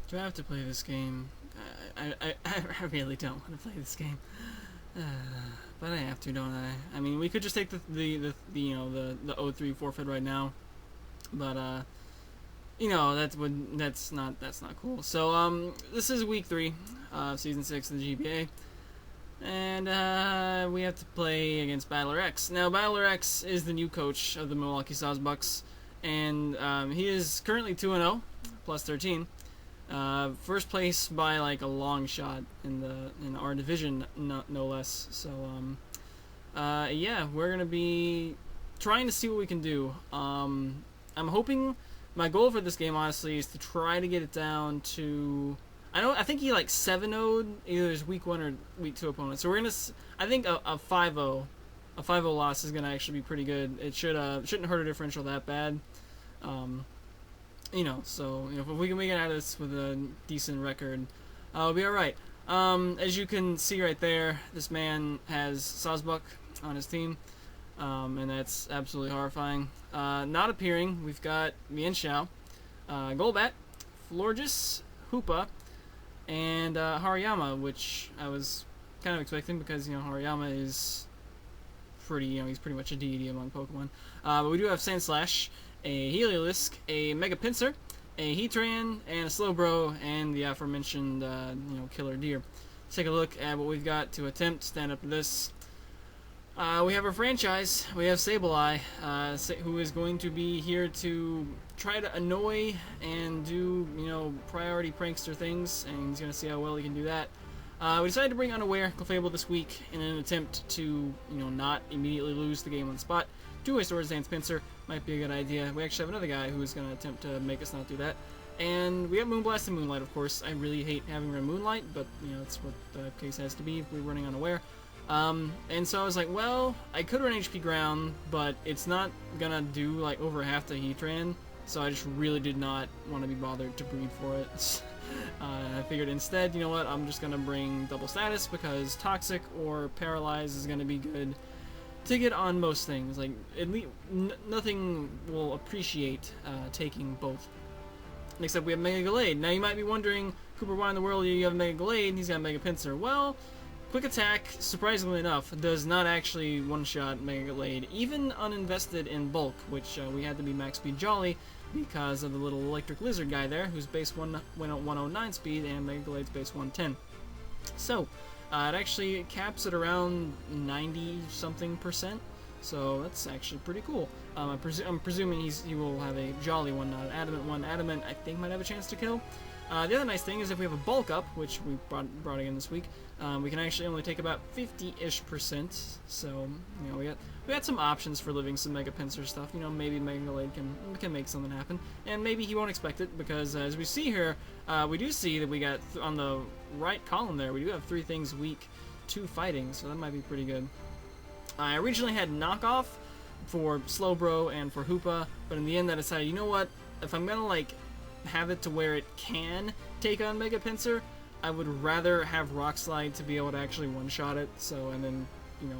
Do I have to play this game? I really don't want to play this game. But I have to, don't I? I mean, we could just take the 0-3 forfeit right now. But you know, that's not cool. So this is week 3 of season 6 of the GBA. And we have to play against Battler X. Now, Battler X is the new coach of the Milwaukee Sawsbucks, and he is currently 2-0, plus 13. First place by like a long shot in our division, no less. So, yeah, we're gonna be trying to see what we can do. I'm hoping my goal for this game, honestly, is to try to get it down to. I think he like 7-0'd either his week 1 or week 2 opponent. So we're gonna. I think a 5-0 loss is gonna actually be pretty good. It shouldn't hurt our differential that bad. You know, so if we can make it out of this with a decent record, we'll be all right. As you can see right there, this man has Sawsbuck on his team, and that's absolutely horrifying. Not appearing, we've got Mienshao, Golbat, Florges, Hoopa, and Hariyama, which I was kind of expecting because Hariyama is pretty, he's pretty much a deity among Pokemon. But we do have Sandslash, a Heliolisk, a Mega Pinsir, a Heatran, and a Slowbro, and the aforementioned killer deer. Let's take a look at what we've got to attempt to stand up to this. We have our franchise. We have Sableye, who is going to be here to try to annoy and do, priority prankster things, and he's going to see how well he can do that. We decided to bring Unaware, Clefable this week in an attempt to, not immediately lose the game on the spot. Two-way Swords Dance Pinsir might be a good idea. We actually have another guy who is going to attempt to make us not do that. And we have Moonblast and Moonlight, of course. I really hate having run Moonlight, but, that's what the case has to be if we're running Unaware. And so I was like, well, I could run HP Ground, but it's not gonna do like over half the Heatran, so I just really did not want to be bothered to breed for it. I figured instead, you know what, I'm just gonna bring double status because Toxic or Paralyze is gonna be good to get on most things. Like, at least nothing will appreciate taking both. Except we have Mega Gallade. Now you might be wondering, Cooper, why in the world do you have Mega Gallade and he's got Mega Pinsir? Well, Quick Attack, surprisingly enough, does not actually one-shot Mega Gallade, even uninvested in bulk, which we had to be max speed Jolly because of the little electric lizard guy there, who's base 109 speed and Mega Gallade's base 110. So, it actually caps at around 90-something%, so that's actually pretty cool. I'm presuming he will have a Jolly one, not an Adamant one. Adamant, I think, might have a chance to kill. The other nice thing is if we have a bulk up, which we brought again this week, we can actually only take about 50-ish%. So, we got some options for living some Mega Pinsir stuff. Maybe Mega Gallade can make something happen, and maybe he won't expect it because as we see here, we do see that we got on the right column there, we do have 3 things weak, 2 fighting, so that might be pretty good. I originally had knockoff for Slowbro and for Hoopa, but in the end I decided, you know what, if I'm gonna have it to where it can take on Mega Pinsir, I would rather have Rock Slide to be able to actually one-shot it, so, and then,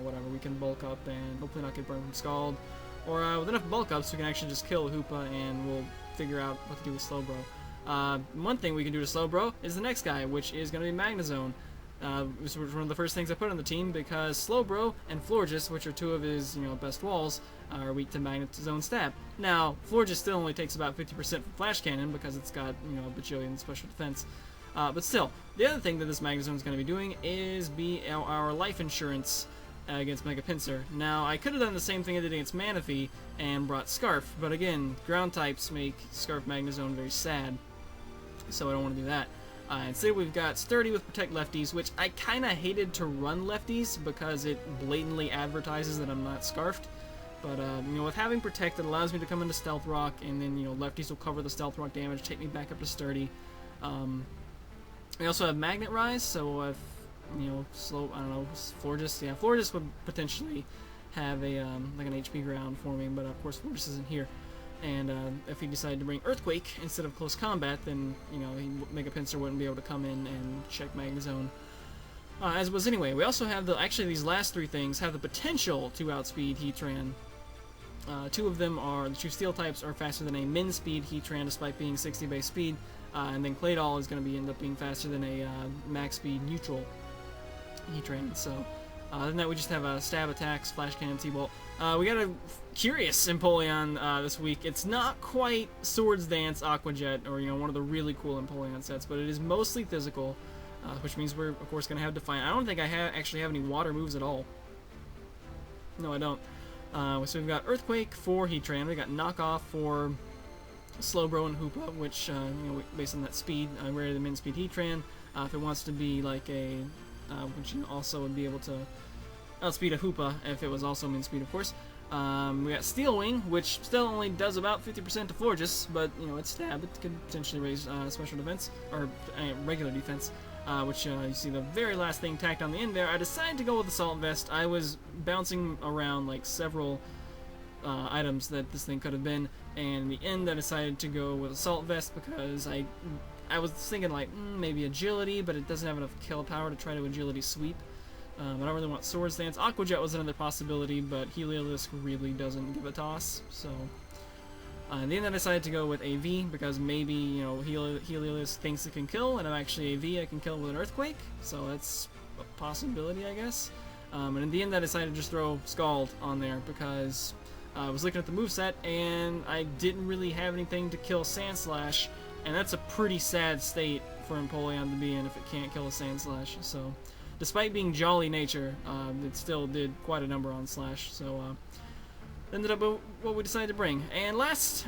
whatever, we can bulk up and hopefully not get burned from Scald, or with enough bulk ups we can actually just kill Hoopa and we'll figure out what to do with Slowbro. One thing we can do to Slowbro is the next guy, which is going to be Magnezone. This was one of the first things I put on the team because Slowbro and Florges, which are 2 of his, best walls, are weak to Magnezone stab. Now, Florges still only takes about 50% from Flash Cannon because it's got, a bajillion special defense. But still, the other thing that this Magnezone is going to be doing is be our life insurance against Mega Pinsir. Now, I could have done the same thing I did against Manaphy and brought Scarf, but again, ground types make Scarf Magnezone very sad, so I don't want to do that. Instead, we've got Sturdy with Protect Lefties, which I kind of hated to run Lefties because it blatantly advertises that I'm not Scarfed. But, with having Protect, it allows me to come into Stealth Rock, and then, Lefties will cover the Stealth Rock damage, take me back up to Sturdy. We also have Magnet Rise, so if, Florges, yeah, Florges would potentially have a, like an HP ground for me, but of course Florges isn't here. And if he decided to bring Earthquake instead of Close Combat, then, Mega Pinsir wouldn't be able to come in and check Magnezone. As was anyway. We also have actually these last 3 things have the potential to outspeed Heatran. 2 of them are, the 2 steel types are faster than a min speed Heatran despite being 60 base speed. and then Claydol is going to end up being faster than a max speed neutral Heatran. So other than that, we just have a stab attacks, flash cannon, T-bolt. We got a curious Empoleon this week. It's not quite Swords Dance Aqua Jet, or one of the really cool Empoleon sets, but it is mostly physical, which means we're of course going to have Defiant. I don't think I actually have any water moves at all. No, I don't. So we've got Earthquake for Heatran. We got Knockoff for Slowbro and Hoopa, which based on that speed, rare the min speed Heatran. If it wants to be like a, which also would be able to outspeed a Hoopa if it was also min speed, of course. We got Steel Wing, which still only does about 50% to Florges, but it's stab. It could potentially raise special defense or regular defense. Which you see the very last thing tacked on the end there. I decided to go with Assault Vest. I was bouncing around like several items that this thing could have been, and in the end I decided to go with Assault Vest because I was thinking like maybe Agility, but it doesn't have enough kill power to try to Agility sweep. I don't really want Swords Dance. Aqua Jet was another possibility, but Heliolisk really doesn't give a toss, so... in the end I decided to go with AV because maybe, Heliolisk thinks it can kill, and I'm actually AV, I can kill with an Earthquake, so that's a possibility, I guess. And in the end I decided to just throw Scald on there because I was looking at the moveset and I didn't really have anything to kill Sandslash, and that's a pretty sad state for Empoleon to be in if it can't kill a Sandslash. So, despite being jolly nature, it still did quite a number on Slash, so... ended up with what we decided to bring. And last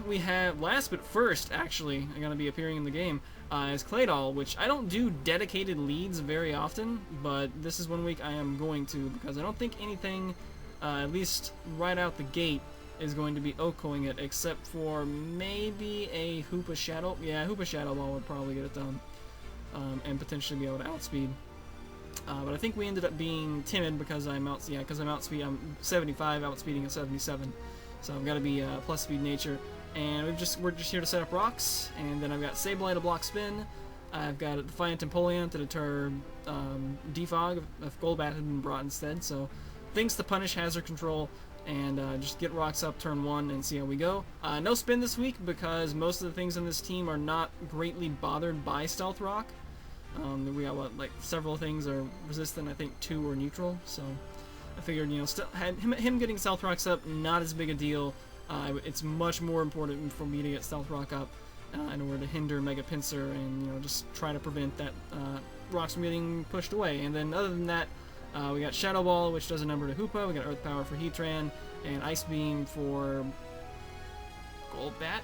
but first, actually, I'm going to be appearing in the game, is Claydol, which I don't do dedicated leads very often, but this is one week I am going to, because I don't think anything, at least right out the gate, is going to be OHKOing it, except for maybe a Hoopa Shadow. Yeah, Hoopa Shadow Ball would probably get it done, and potentially be able to outspeed. But I think we ended up being timid because I'm 75, outspeeding at 77. So I've got to be plus speed nature, and we're just here to set up rocks. And then I've got Sableye to block spin. I've got a Defiant Empoleon to deter defog if Golbat had been brought instead. So things to punish hazard control, and just get rocks up turn 1 and see how we go. No spin this week because most of the things in this team are not greatly bothered by Stealth Rock. We got several things are resistant. I think 2 are neutral, so I figured him getting Stealth Rocks up, not as big a deal. It's much more important for me to get Stealth Rock up in order to hinder Mega Pinsir and just try to prevent that rocks from getting pushed away. And then other than that, we got Shadow Ball, which does a number to Hoopa. We got Earth Power for Heatran and Ice Beam for Golbat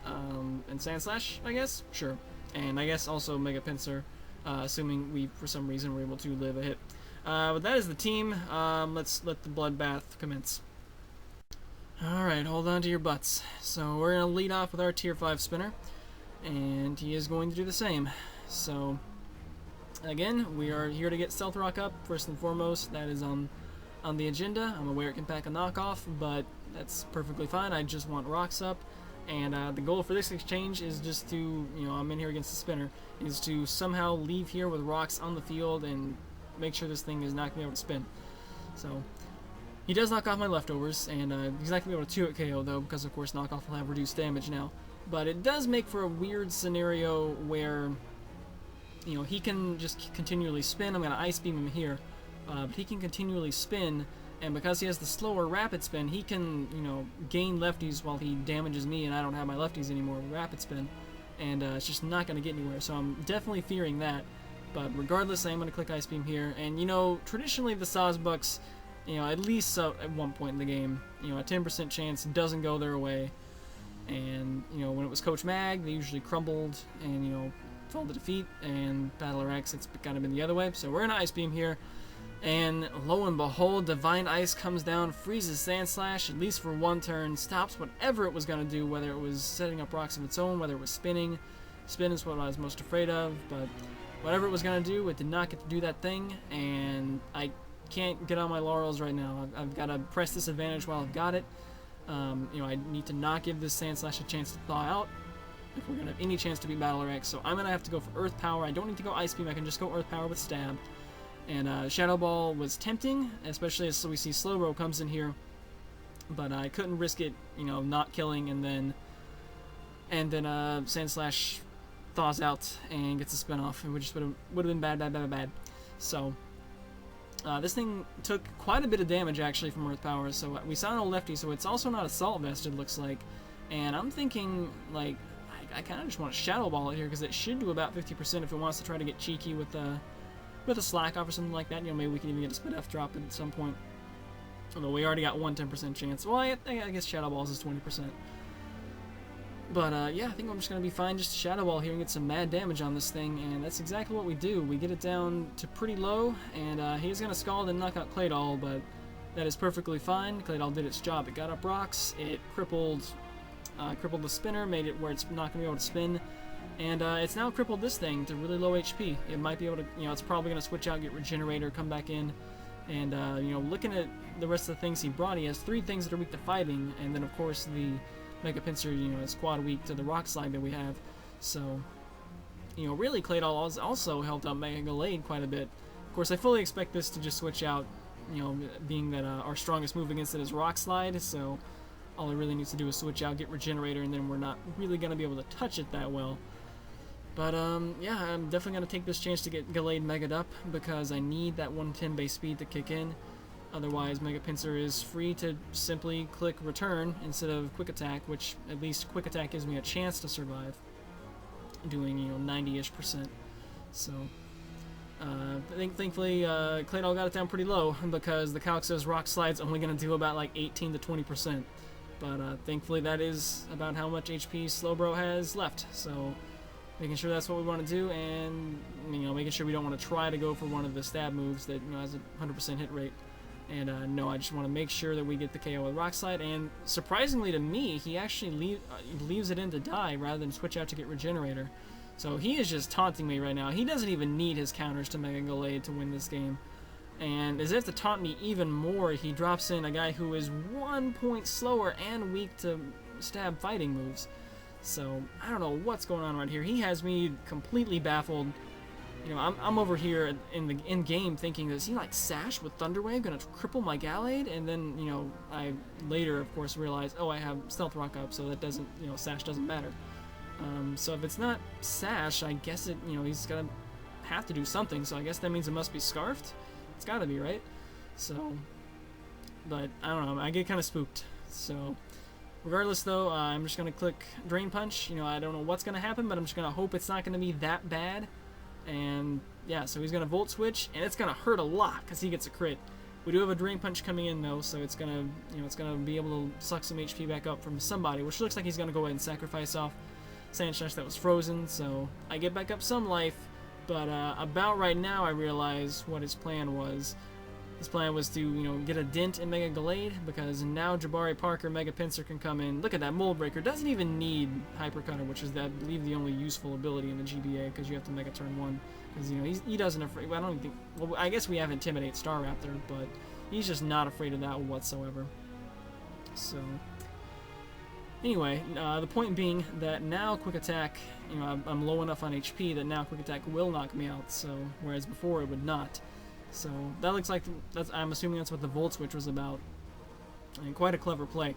and Sandslash, I guess. Sure. And I guess also Mega Pinsir, assuming we, for some reason, were able to live a hit. But that is the team. Let's let the bloodbath commence. Alright, hold on to your butts. So we're going to lead off with our Tier 5 spinner, and he is going to do the same. So, again, we are here to get Stealth Rock up, first and foremost. That is on the agenda. I'm aware it can pack a knockoff, but that's perfectly fine. I just want rocks up. And the goal for this exchange is just to, I'm in here against the spinner, is to somehow leave here with rocks on the field and make sure this thing is not going to be able to spin. So, he does knock off my leftovers, and he's not going to be able to 2-hit KO though, because of course knockoff will have reduced damage now. But it does make for a weird scenario where, he can just continually spin. I'm going to Ice Beam him here, but he can continually spin. And because he has the slower rapid spin, he can, gain lefties while he damages me, and I don't have my lefties anymore with rapid spin. And it's just not going to get anywhere, so I'm definitely fearing that. But regardless, I'm going to click Ice Beam here. And, traditionally the Sawsbucks, at least at one point in the game, a 10% chance doesn't go their way. And, when it was Coach Mag, they usually crumbled and, fell to defeat. And Battler X, it's kind of been the other way. So we're going to Ice Beam here. And lo and behold, Divine Ice comes down, freezes Sandslash, at least for one turn, stops whatever it was going to do, whether it was setting up rocks of its own, whether it was spinning. Spin is what I was most afraid of, but whatever it was going to do, it did not get to do that thing, and I can't get on my laurels right now. I've got to press this advantage while I've got it. I need to not give this Sandslash a chance to thaw out if we're going to have any chance to beat Battler X, so I'm going to have to go for Earth Power. I don't need to go Ice Beam, I can just go Earth Power with Stab. And Shadow Ball was tempting, especially as we see Slowbro comes in here, but I couldn't risk it, not killing, and then Sandslash thaws out and gets a spin off. It would have been bad. So this thing took quite a bit of damage actually from Earth Power. So we saw no lefty, so it's also not Assault Vest, it looks like. And I'm thinking, like, I kind of just want to Shadow Ball it here because it should do about 50% if it wants to try to get cheeky with a Slack Off or something like that. You know, maybe we can even get a Spin F drop at some point. Although we already got one 10% chance. Well, I guess Shadow Balls is 20%. But yeah, I think I'm just going to be fine just to Shadow Ball here and get some mad damage on this thing, and that's exactly what we do. We get it down to pretty low, and he's going to Scald and knock out Claydol, but that is perfectly fine. Claydol did its job. It got up rocks, it crippled the spinner, made it where it's not going to be able to spin, and it's now crippled this thing to really low HP. It might be able to, you know, it's probably going to switch out, get Regenerator, come back in, and you know, looking at the rest of the things he brought, he has 3 things that are weak to fighting, and then of course the Mega Pinsir, you know, is quad weak to the Rock Slide that we have. So, you know, really Claydol also helped out Mega Gallade quite a bit. Of course, I fully expect this to just switch out, you know, being that our strongest move against it is Rock Slide, so all it really needs to do is switch out, get Regenerator, and then we're not really going to be able to touch it that well. But, yeah, I'm definitely going to take this chance to get Gallade Mega'd up because I need that 110 base speed to kick in. Otherwise, Mega Pinsir is free to simply click Return instead of Quick Attack, which at least Quick Attack gives me a chance to survive, doing, you know, 90-ish%. So, thankfully, Claydol got it down pretty low because the calc says Rock Slide's only going to do about like 18 to 20%. But thankfully, that is about how much HP Slowbro has left. So, making sure that's what we want to do, and you know, making sure we don't want to try to go for one of the stab moves that, you know, has a 100% hit rate. And no, I just want to make sure that we get the KO with Rock Slide, and surprisingly to me, he actually leaves it in to die rather than switch out to get Regenerator. So he is just taunting me right now. He doesn't even need his counters to Mega Gallade to win this game. And as if to taunt me even more, he drops in a guy who is 1 point slower and weak to stab fighting moves. So I don't know what's going on right here. He has me completely baffled. You know, I'm over here in game thinking, is he like Sash with Thunder Wave gonna cripple my Gallade? And then, you know, I later of course realized, oh, I have Stealth Rock up, so that doesn't, you know, Sash doesn't matter. So if it's not Sash, I guess it, you know, he's gonna have to do something. So I guess that means it must be Scarfed. It's gotta be, right? So, but I don't know. I get kind of spooked. So, regardless though, I'm just gonna click Drain Punch. You know, I don't know what's gonna happen, but I'm just gonna hope it's not gonna be that bad. And yeah, so he's gonna Volt Switch, and it's gonna hurt a lot because he gets a crit. We do have a Drain Punch coming in though, so it's gonna, you know, it's gonna be able to suck some HP back up from somebody, which looks like he's gonna go ahead and sacrifice off Sandslash that was frozen. So I get back up some life, but about right now I realize what his plan was. His plan was to, you know, get a dent in Mega Gallade, because now Jabari Parker, Mega Pinsir can come in. Look at that, Mold Breaker doesn't even need Hyper Cutter, which is, I believe, the only useful ability in the GBA, because you have to Mega Turn 1. Because, you know, he doesn't afraid. Well, I don't even think. Well, I guess we have Intimidate Staraptor, but he's just not afraid of that whatsoever. So, anyway, the point being that now Quick Attack, you know, I'm low enough on HP that now Quick Attack will knock me out. So, whereas before it would not. So that looks like I'm assuming that's what the Volt Switch was about, and quite a clever play.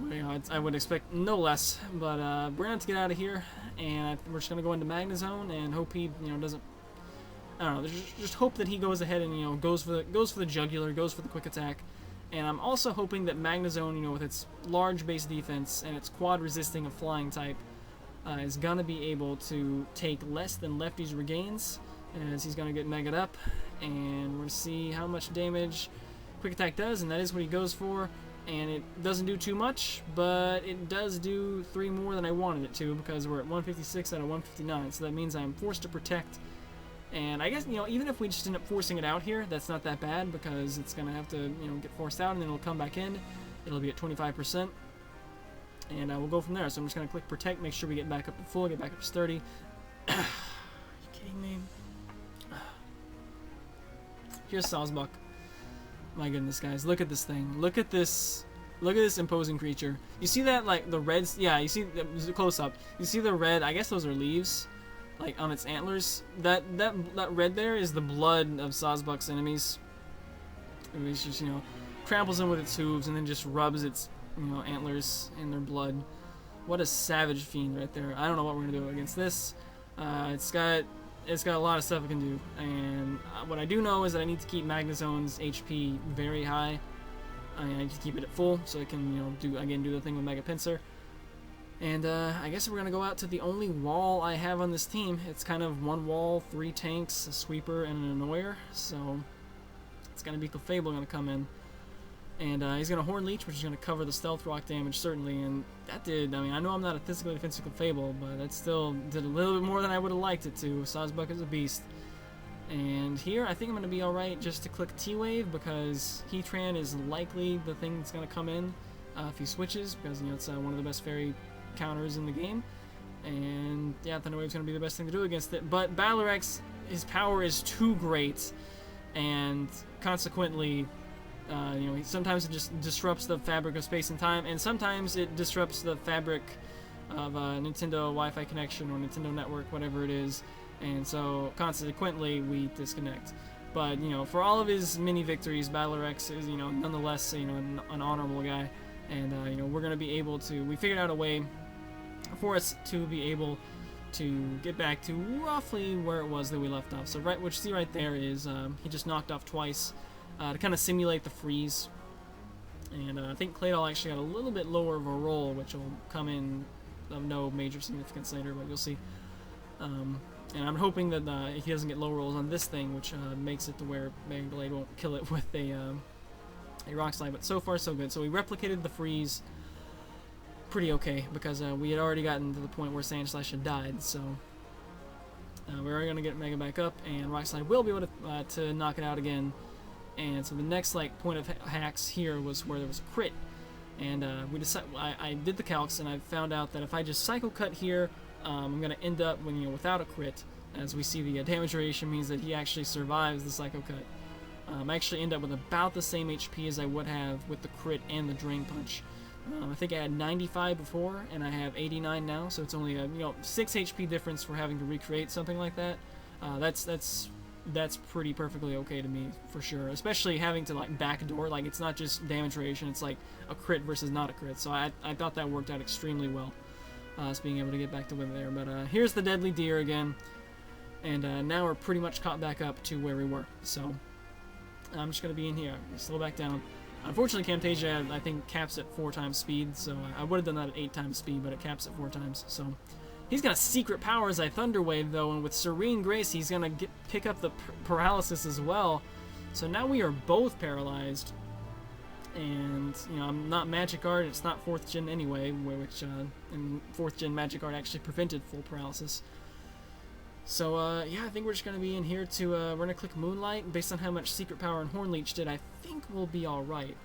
You know, I would expect no less. But we're gonna have to get out of here, and we're just gonna go into Magnezone and hope he, you know, doesn't. I don't know. Just hope that he goes ahead and, you know, goes for the Jugular, goes for the Quick Attack. And I'm also hoping that Magnezone, you know, with its large base defense and its quad resisting of Flying type, is gonna be able to take less than Lefty's regains, as he's gonna get Mega'd up. And we're going to see how much damage Quick Attack does, and that is what he goes for. And it doesn't do too much, but it does do 3 more than I wanted it to, because we're at 156 out of 159, so that means I'm forced to protect. And I guess, you know, even if we just end up forcing it out here, that's not that bad, because it's going to have to, you know, get forced out, and then it'll come back in. It'll be at 25%, and we'll go from there. So I'm just going to click Protect, make sure we get back up to full, get back up to 30. Are you kidding me? Here's Sawsbuck. My goodness, guys, look at this thing. Look at this imposing creature. You see that, like, the reds? Yeah, you see the close up. You see the red? I guess those are leaves, like on its antlers. That red there is the blood of Sawsbuck's enemies. It's just, you know, tramples them with its hooves and then just rubs its, you know, antlers in their blood. What a savage fiend right there. I don't know what we're gonna do against this. It's got a lot of stuff it can do, and what I do know is that I need to keep Magnezone's HP very high. I need to keep it at full so it can, do the thing with Mega Pinsir. And I guess we're gonna go out to the only wall I have on this team. It's kind of one wall, 3 tanks, a sweeper, and an annoyer. So it's gonna be Clefable gonna come in, and he's gonna Horn Leech, which is gonna cover the Stealth Rock damage certainly. And that did. I mean, I know I'm not a physically defensive Clefable, but that still did a little bit more than I would have liked it to. Sawsbuck is a beast. And here, I think I'm going to be alright just to click T-Wave, because Heatran is likely the thing that's going to come in if he switches, because, it's one of the best fairy counters in the game. And, yeah, Thunder Wave's going to be the best thing to do against it. But Battler-X, his power is too great, and consequently, sometimes it just disrupts the fabric of space and time, and sometimes it disrupts the fabric of Nintendo Wi-Fi connection or Nintendo Network, whatever it is. And so, consequently, we disconnect. But, for all of his mini victories, Battler-X is, nonetheless, an honorable guy. And, we're going to be able to... We figured out a way for us to be able to get back to roughly where it was that we left off. So, what you see right there is he just knocked off twice to kind of simulate the freeze. And I think Claydol actually got a little bit lower of a roll, which will come in of no major significance later, but you'll see. And I'm hoping that he doesn't get low rolls on this thing, which makes it to where Mega Blade won't kill it with a Rock Slide. But so far, so good. So we replicated the freeze pretty okay, because we had already gotten to the point where Sandslash had died. So we're already going to get Mega back up, and Rock Slide will be able to knock it out again. And so the next point of hacks here was where there was a crit. And I did the calcs, and I found out that if I just Cycle Cut here, I'm going to end up without a crit. As we see, the damage variation means that he actually survives the Psycho Cut. I actually end up with about the same HP as I would have with the crit and the Drain Punch. I think I had 95 before, and I have 89 now, so it's only a 6 HP difference for having to recreate something like that. That's pretty perfectly okay to me, for sure. Especially having to backdoor, it's not just damage variation, it's like a crit versus not a crit. So I thought that worked out extremely well. Us being able to get back to win there. But here's the Deadly Deer again, and now we're pretty much caught back up to where we were. So I'm just going to be in here, slow back down. Unfortunately, Camtasia, I think, caps at 4 times speed, so I would have done that at 8 times speed, but it caps at 4 times. So he's got a secret power as I Thunder Wave, though, and with Serene Grace, he's going to pick up the paralysis as well. So now we are both paralyzed. And, I'm not Magic Art, it's not 4th Gen anyway, which, in 4th Gen Magic Art actually prevented full paralysis. So, yeah, I think we're just going to be in here to, we're going to click Moonlight. Based on how much Secret Power and Horn Leech did, I think we'll be alright.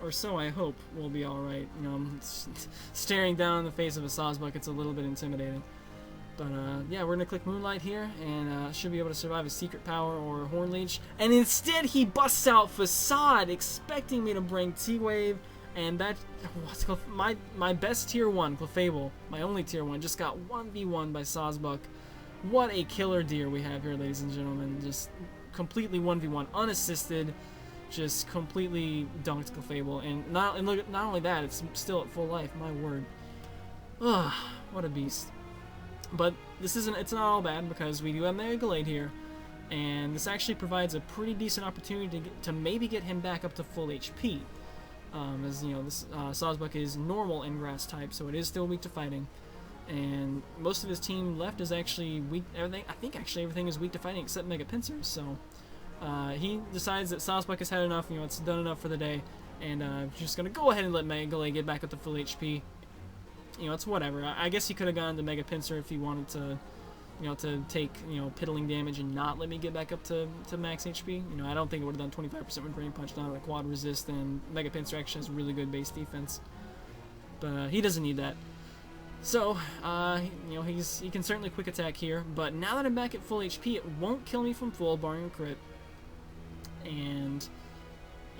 Or so I hope we'll be alright. I'm staring down the face of a Sawsbuck, it's a little bit intimidating. But, yeah, we're going to click Moonlight here, and should be able to survive a Secret Power or Horn Leech. And instead, he busts out Facade, expecting me to bring T-Wave, and that, my best Tier 1, Clefable, my only Tier 1, just got 1v1 by Sawsbuck. What a killer deer we have here, ladies and gentlemen. Just completely 1v1, unassisted, just completely dunked Clefable. And not only that, it's still at full life, my word. Ugh, what a beast. But it's not all bad, because we do have Mega Glade here, and this actually provides a pretty decent opportunity to maybe get him back up to full HP. As this Sawsbuck is normal in grass type, so it is still weak to fighting, and most of his team left is actually weak. I think actually everything is weak to fighting except Mega Pinsir. So he decides that Sawsbuck has had enough. It's done enough for the day, and just gonna go ahead and let Mega Glade get back up to full HP. It's whatever. I guess he could have gone to Mega Pinsir if he wanted to, to take, piddling damage and not let me get back up to max HP. I don't think it would have done 25% with Drain Punch, not a quad resist, and Mega Pinsir actually has really good base defense. But he doesn't need that. So, he can certainly quick attack here, but now that I'm back at full HP, it won't kill me from full, barring a crit. And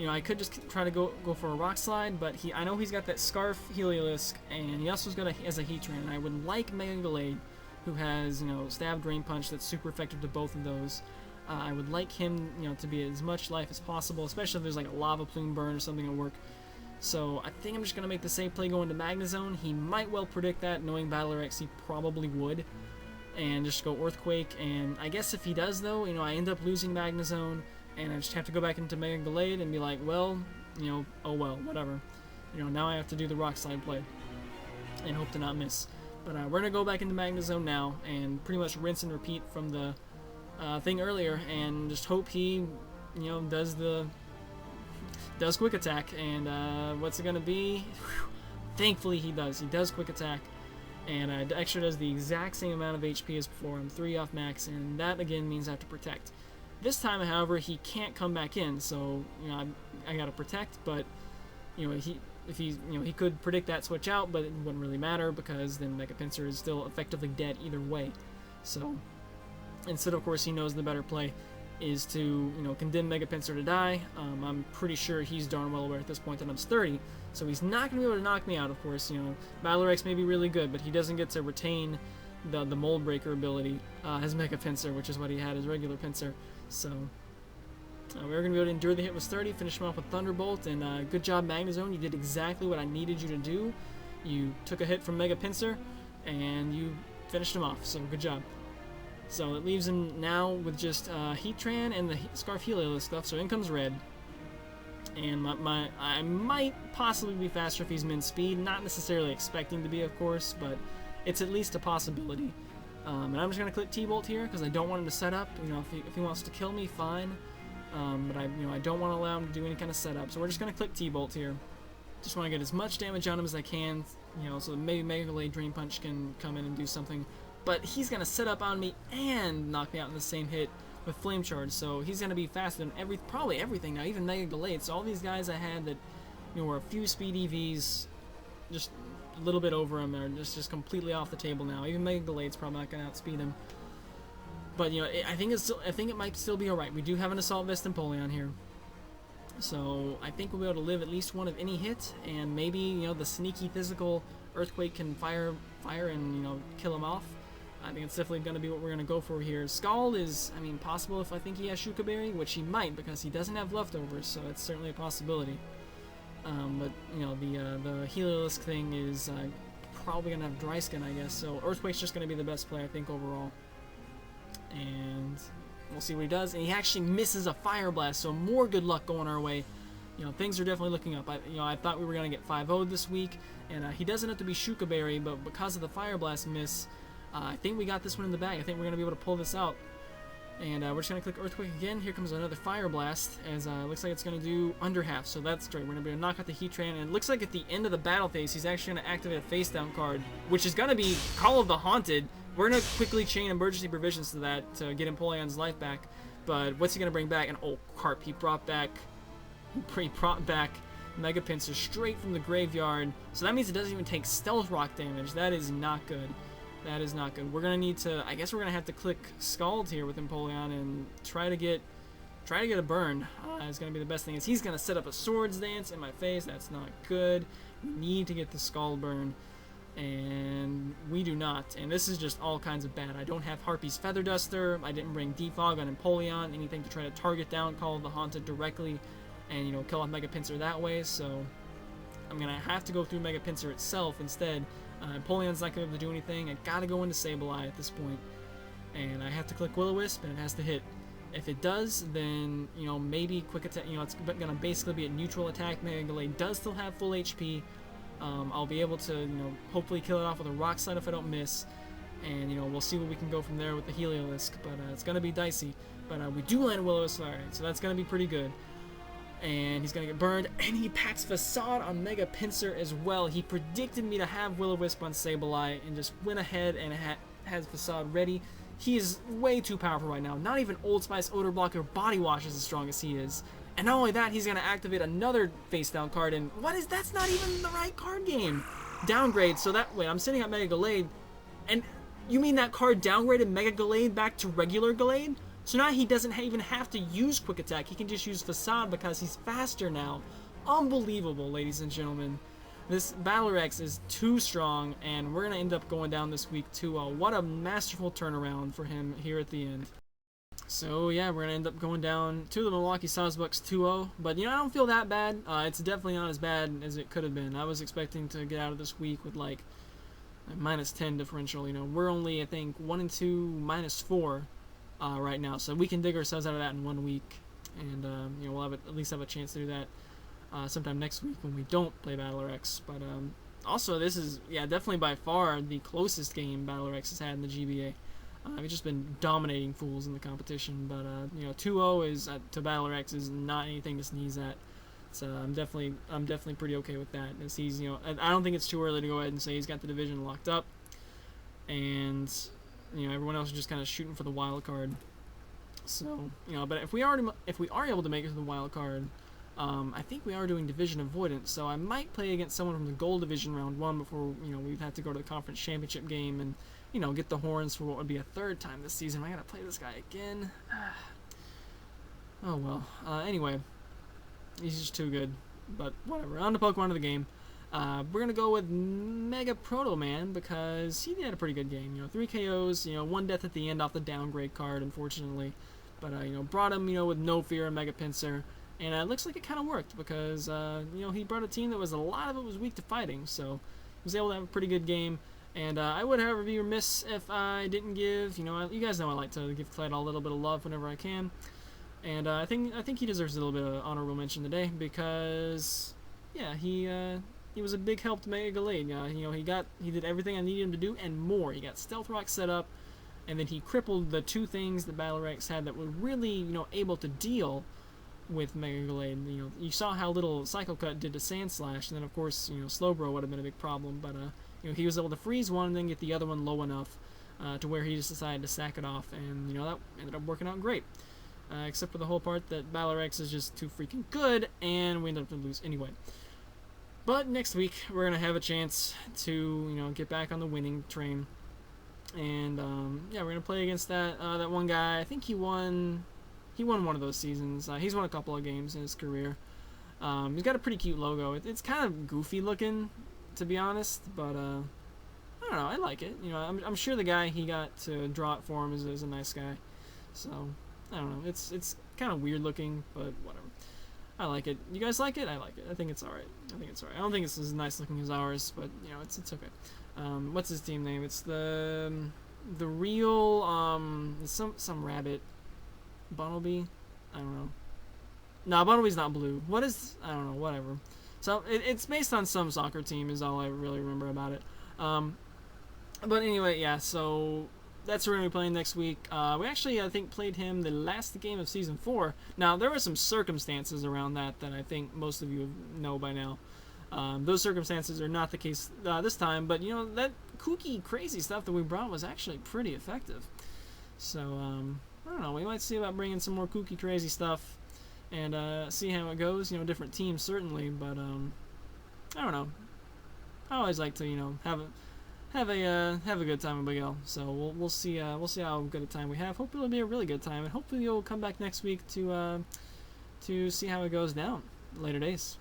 I could just try to go for a Rock Slide, but I know he's got that Scarf Heliolisk, and he also has a Heatran, and I would like Mega Glade, who has, Stab, Drain Punch, that's super effective to both of those. I would like him, to be as much life as possible, especially if there's like a Lava Plume burn or something at work. So I think I'm just going to make the safe play going to Magnezone. He might well predict that. Knowing BattleRX, he probably would. And just go Earthquake. And I guess if he does, though, you know, I end up losing Magnezone. And I just have to go back into Mega Gallade and be like, well, you know, oh well, whatever. You know, now I have to do the Rock Slide play. And hope to not miss. But we're going to go back into Magnezone now. And pretty much rinse and repeat from the thing earlier. And just hope he, you know, does Quick Attack. And what's it going to be? Whew. Thankfully he does. He does Quick Attack. And extra does the exact same amount of HP as before. I'm 3 off max. And that again means I have to Protect. This time, however, he can't come back in. So, you know, I got to Protect. But, you know, he could predict that switch out, but it wouldn't really matter because then Mega Pinsir is still effectively dead either way. So instead, of course, he knows the better play is to, you know, condemn Mega Pinsir to die. I'm pretty sure he's darn well aware at this point that I'm 30, so he's not going to be able to knock me out, of course. You know, BattleRX may be really good, but he doesn't get to retain the Mold Breaker ability as Mega Pinsir, which is what he had as regular Pinsir. So we're going to be able to endure the hit with 30, finish him off with Thunderbolt, and good job, Magnezone. You did exactly what I needed you to do. You took a hit from Mega Pinsir, and you finished him off, so good job. So it leaves him now with just Heatran and the Scarf Heliolisk left, so in comes Red. And I might possibly be faster if he's min speed, not necessarily expecting to be, of course, but it's at least a possibility. And I'm just going to click T-Bolt here, because I don't want him to set up. You know, if he wants to kill me, fine. But I don't want to allow him to do any kind of setup, so we're just going to click T-Bolt here. Just want to get as much damage on him as I can, you know, so that maybe Mega Gallade Drain Punch can come in and do something. But he's going to set up on me and knock me out in the same hit with Flame Charge, so he's going to be faster than probably everything now, even Mega Gallade. So all these guys I had that, you know, were a few speed EVs, just a little bit over him, are just completely off the table now. Even Mega Gallade's probably not going to outspeed him. But, you know, I think it might still be alright. We do have an Assault Vest Empoleon here. So I think we'll be able to live at least one of any hit, and maybe, you know, the sneaky physical Earthquake can fire and, you know, kill him off. I think it's definitely going to be what we're going to go for here. Scald is, I mean, possible if I think he has Shuka Berry, which he might because he doesn't have leftovers, so it's certainly a possibility. But, you know, the Heliolisk thing is probably going to have Dry Skin, I guess, so Earthquake's just going to be the best play, I think, overall. And we'll see what he does. And he actually misses a Fire Blast, so more good luck going our way. You know, things are definitely looking up. I thought we were going to get 5-0'd this week, and he doesn't have to be Shuka Berry, but because of the Fire Blast miss, I think we got this one in the bag. I think we're going to be able to pull this out. And we're just going to click Earthquake again. Here comes another Fire Blast, as it looks like it's going to do under half, so that's great. We're going to be able to knock out the Heatran, and it looks like at the end of the battle phase, he's actually going to activate a face-down card, which is going to be Call of the Haunted. We're going to quickly chain Emergency Provisions to that to get Empoleon's life back, but what's he going to bring back? And oh, Carp, he brought back Mega Pinsir straight from the graveyard, so that means it doesn't even take Stealth Rock damage. That is not good. That is not good. We're gonna need to. I guess we're gonna have to click Scald here with Empoleon and try to get a burn. Is gonna be the best thing. Is he's gonna set up a Swords Dance in my face? That's not good. We need to get the Scald burn, and we do not. And this is just all kinds of bad. I don't have Harpy's Feather Duster. I didn't bring Defog on Empoleon. Anything to try to target down Call of the Haunted directly, and, you know, kill off Mega Pinsir that way. So I'm gonna have to go through Mega Pinsir itself instead. Empoleon's not going to be able to do anything. I gotta go into Sableye at this point. And I have to click Will-O-Wisp, and it has to hit. If it does, then, you know, maybe Quick Attack, you know, it's going to basically be a neutral attack. Mega Gallade does still have full HP. I'll be able to, you know, hopefully kill it off with a Rock Slide if I don't miss. And, you know, we'll see what we can go from there with the Heliolisk. But it's going to be dicey. But we do land Will-O-Wisp, alright, so that's going to be pretty good. And he's going to get burned, and he packs Facade on Mega Pinsir as well. He predicted me to have Will-O-Wisp on Sableye and just went ahead and has Facade ready. He is way too powerful right now. Not even Old Spice Odor Block or Body Wash is as strong as he is. And not only that, he's going to activate another face-down card, and that's not even the right card game. Downgrade, so that, wait, I'm sending out Mega Gallade, and you mean that card downgraded Mega Gallade back to regular Gallade? So now he doesn't even have to use Quick Attack. He can just use Facade because he's faster now. Unbelievable, ladies and gentlemen. This BattleRX is too strong, and we're going to end up going down this week too. What a masterful turnaround for him here at the end. So yeah, we're gonna end up going down to the Milwaukee Sawsbucks 2-0. But I don't feel that bad. It's definitely not as bad as it could have been. I was expecting to get out of this week with like a -10 differential. We're only I think 1-2, -4 right now, so we can dig ourselves out of that in 1 week, and we'll at least have a chance to do that sometime next week when we don't play Battler X. But also, this is definitely by far the closest game Battler X has had in the GBA. We've just been dominating fools in the competition, but 2-0 is to Battler X is not anything to sneeze at. So I'm definitely pretty okay with that. As he's I don't think it's too early to go ahead and say he's got the division locked up, and everyone else is just kind of shooting for the wild card. So but if we are able to make it to the wild card, I think we are doing division avoidance. So I might play against someone from the gold division round 1 before we've had to go to the conference championship game and get the horns for what would be a 3rd time this season. I gotta play this guy again. Oh well. Anyway, he's just too good. But whatever. On to Pokemon of the game. We're gonna go with Mega Proto Man because he had a pretty good game. 3 KOs. 1 death at the end off the downgrade card, unfortunately. But brought him with no fear and Mega Pinsir. And it looks like it kind of worked because he brought a team that was a lot of it was weak to fighting. So he was able to have a pretty good game. And I would, however, be remiss if I didn't give, you guys know I like to give Clyde a little bit of love whenever I can. And I think he deserves a little bit of honorable mention today because, he was a big help to Mega Gallade. He did everything I needed him to do and more. He got Stealth Rock set up, and then he crippled the 2 things that Battler X had that were really, able to deal with Mega Gallade. You saw how little Cycle Cut did to Sandslash, and then of course, Slowbro would have been a big problem, but he was able to freeze one and then get the other one low enough to where he just decided to sack it off, and that ended up working out great. Except for the whole part that Battler X is just too freaking good, and we ended up to lose anyway. But next week we're gonna have a chance to get back on the winning train, and we're gonna play against that one guy. I think he won one of those seasons. He's won a couple of games in his career. He's got a pretty cute logo. It's kind of goofy looking, to be honest, but I don't know. I like it. I'm sure the guy he got to draw it for him is a nice guy. So I don't know. It's kind of weird looking, but whatever. I like it. You guys like it? I like it. I think it's alright. I don't think it's as nice looking as ours, but it's okay. What's his team name? It's the real some rabbit. Bunnelby? I don't know. No, Bunnelby's not blue. What is? I don't know. Whatever. So it's based on some soccer team is all I really remember about it. But anyway, so that's what we're going to be playing next week. We actually, I think, played him the last game of Season 4. Now, there were some circumstances around that I think most of you know by now. Those circumstances are not the case this time, but, that kooky, crazy stuff that we brought was actually pretty effective. So, I don't know, we might see about bringing some more kooky, crazy stuff and see how it goes. Different teams, certainly, but, I don't know. I always like to, have a good time in Big L. So we'll see how good a time we have. Hopefully it'll be a really good time, and hopefully you'll come back next week to see how it goes down later days.